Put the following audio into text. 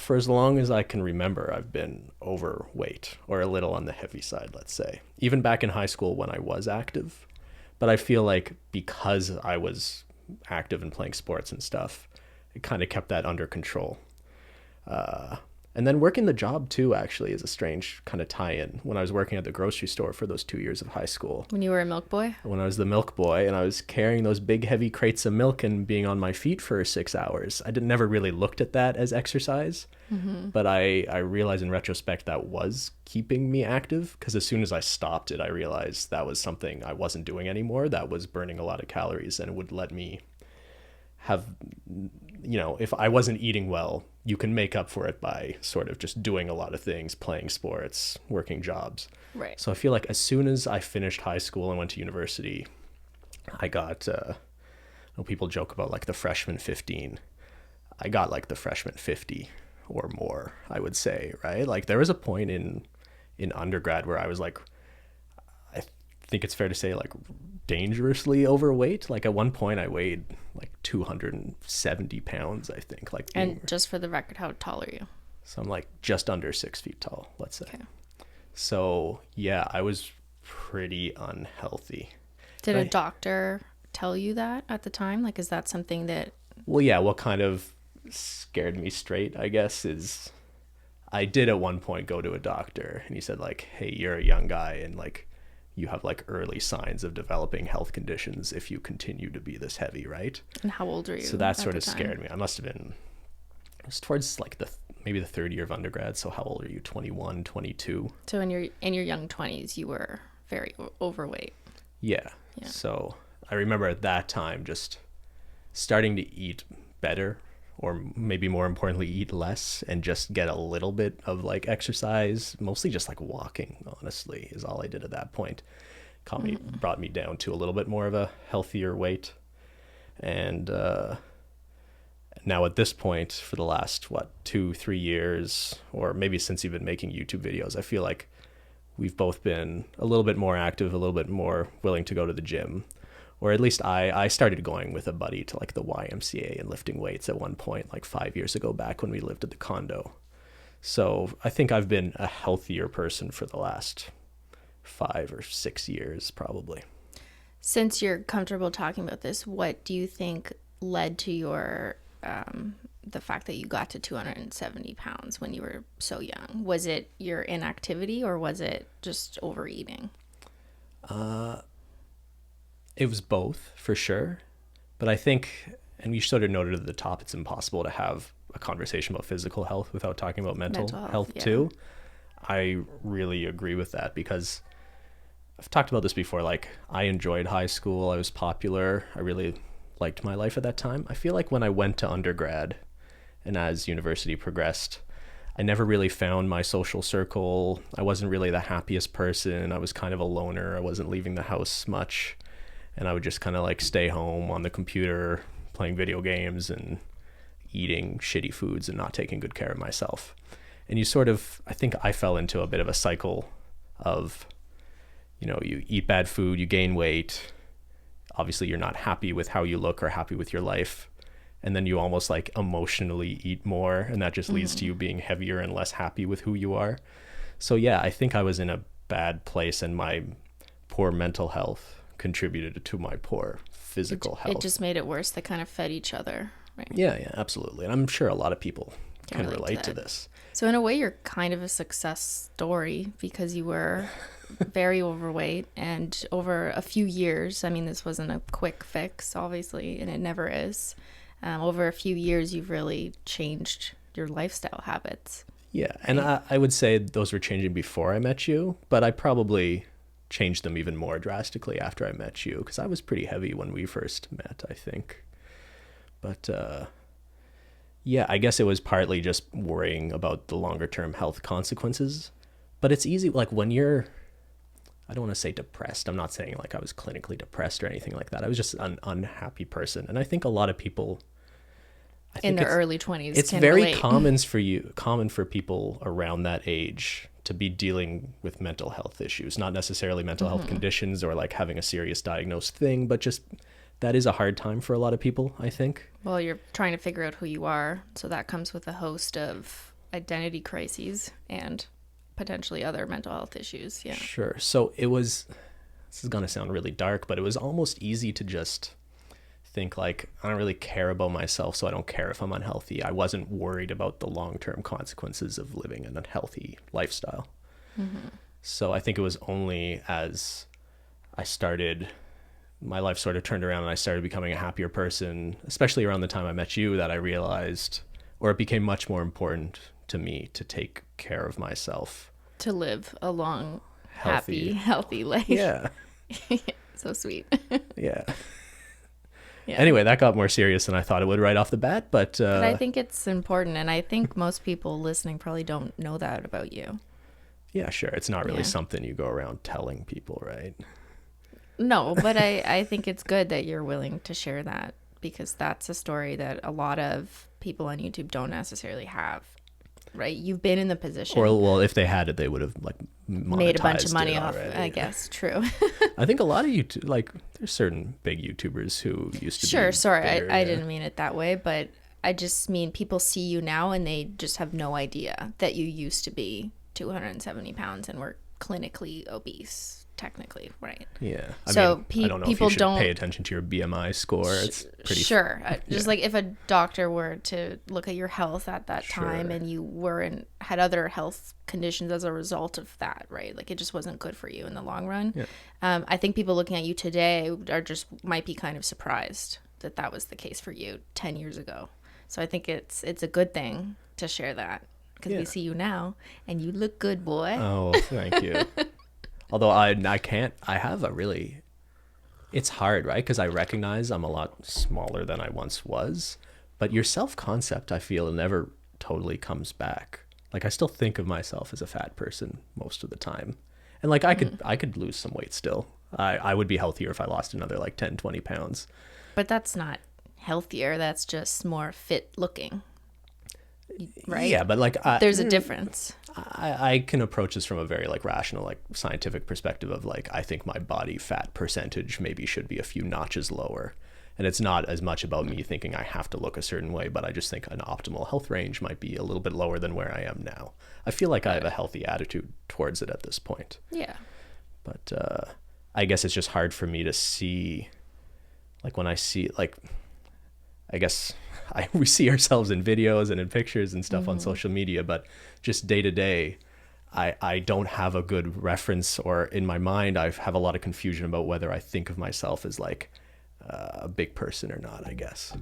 for as long as I can remember, I've been overweight or a little on the heavy side, let's say. Even back in high school when I was active. But I feel like because I was active and playing sports and stuff, it kind of kept that under control. And then working the job too, actually, is a strange kind of tie-in. When I was working at the grocery store for those 2 years of high school. When you were a milk boy? When I was the milk boy and I was carrying those big heavy crates of milk and being on my feet for 6 hours. Never really looked at that as exercise, but I realized in retrospect that was keeping me active, because as soon as I stopped it, I realized that was something I wasn't doing anymore. That was burning a lot of calories, and it would let me have, if I wasn't eating well, you can make up for it by sort of just doing a lot of things, playing sports, working jobs. Right. So I feel like as soon as I finished high school and went to university, I got, people joke about like the freshman 15. I got like the freshman 50 or more, I would say, right? Like there was a point in undergrad where I was like, I think it's fair to say like dangerously overweight. Like at one point I weighed like 270 pounds, I think. And just for the record, how tall are you? So I'm like just under 6 feet tall, let's say. Okay. So yeah, I was pretty unhealthy. Did a doctor tell you that at the time? Like, is that something that... Well, yeah, what kind of scared me straight, I guess, is I did at one point go to a doctor and he said like, hey, you're a young guy and like you have like early signs of developing health conditions if you continue to be this heavy, right? And how old are you? So that sort of scared me. I must have been, it was towards like maybe the third year of undergrad. So how old are you? 21, 22? So in your young 20s, you were very overweight. Yeah. So I remember at that time just starting to eat better, or maybe more importantly, eat less and just get a little bit of like exercise, mostly just like walking, honestly, is all I did at that point. Brought me down to a little bit more of a healthier weight. And now at this point, for the last, 2-3 years, or maybe since you've been making YouTube videos, I feel like we've both been a little bit more active, a little bit more willing to go to the gym. Or at least I started going with a buddy to like the YMCA and lifting weights at one point, like 5 years ago, back when we lived at the condo. So I think I've been a healthier person for the last 5 or 6 years, probably. Since you're comfortable talking about this, what do you think led to your the fact that you got to 270 pounds when you were so young? Was it your inactivity or was it just overeating? It was both, for sure. But I think, and you sort of noted at the top, it's impossible to have a conversation about physical health without talking about mental health too. I really agree with that, because I've talked about this before. Like, I enjoyed high school. I was popular. I really liked my life at that time. I feel like when I went to undergrad and as university progressed, I never really found my social circle. I wasn't really the happiest person. I was kind of a loner. I wasn't leaving the house much. And I would just kind of like stay home on the computer, playing video games and eating shitty foods and not taking good care of myself. And I think I fell into a bit of a cycle of, you eat bad food, you gain weight. Obviously, you're not happy with how you look or happy with your life. And then you almost like emotionally eat more. And that just leads to you being heavier and less happy with who you are. So yeah, I think I was in a bad place, and my poor mental health contributed to my poor physical health. It just made it worse. They kind of fed each other, right? Yeah, absolutely. And I'm sure a lot of people can relate to this. So in a way, you're kind of a success story, because you were very overweight, and over a few years, I mean, this wasn't a quick fix, obviously, and it never is. Over a few years, you've really changed your lifestyle habits. Yeah, and I would say those were changing before I met you, but I probably changed them even more drastically after I met you, because I was pretty heavy when we first met, I think. But yeah, I guess it was partly just worrying about the longer term health consequences. But it's easy, like when you're, I don't want to say depressed. I'm not saying like I was clinically depressed or anything like that. I was just an unhappy person. And I think a lot of people in their early 20s, it's very common for people around that age to be dealing with mental health issues, not necessarily mental health conditions or like having a serious diagnosed thing, but just that is a hard time for a lot of people, I think. Well, you're trying to figure out who you are, so that comes with a host of identity crises and potentially other mental health issues. Yeah. Sure. So this is going to sound really dark, but it was almost easy to just think like, I don't really care about myself, so I don't care if I'm unhealthy. I wasn't worried about the long-term consequences of living an unhealthy lifestyle. Mm-hmm. So I think it was only as my life sort of turned around and I started becoming a happier person, especially around the time I met you, that I realized, or it became much more important to me to take care of myself. To live a long, healthy life. Yeah. So sweet. Yeah. Anyway, that got more serious than I thought it would right off the bat, but I think it's important, and I think most people listening probably don't know that about you. Yeah, sure. It's not really something you go around telling people, right? No, but I think it's good that you're willing to share that, because that's a story that a lot of people on YouTube don't necessarily have, right? You've been in the position. Or, well, if they had it, they would have like made a bunch of money off it, I guess. True. I think a lot of YouTube, like there's certain big YouTubers who used to be Sorry, bigger, I didn't mean it that way, but I just mean people see you now and they just have no idea that you used to be 270 pounds and were clinically obese. Technically, right? Yeah. I don't know people if you should pay attention to your BMI score. It's pretty just like if a doctor were to look at your health at that time and you had other health conditions as a result of that, right? Like it just wasn't good for you in the long run. Yeah. I think people looking at you today might be kind of surprised that was the case for you 10 years ago. So I think it's a good thing to share that, because we see you now and you look good, boy. Oh, thank you. Although it's hard, right? Because I recognize I'm a lot smaller than I once was, but your self-concept, I feel, never totally comes back. Like I still think of myself as a fat person most of the time. And like I could lose some weight still. I would be healthier if I lost another like 10, 20 pounds. But that's not healthier. That's just more fit looking. Right? Yeah, but like there's a difference. I can approach this from a very like rational, like scientific perspective of like, I think my body fat percentage maybe should be a few notches lower. And it's not as much about me thinking I have to look a certain way, but I just think an optimal health range might be a little bit lower than where I am now. I feel like I have a healthy attitude towards it at this point. Yeah. But I guess it's just hard for me to see, like when I see, like, I guess we see ourselves in videos and in pictures and stuff on social media, but just day to day, I don't have a good reference, or in my mind, I have a lot of confusion about whether I think of myself as like a big person or not, I guess.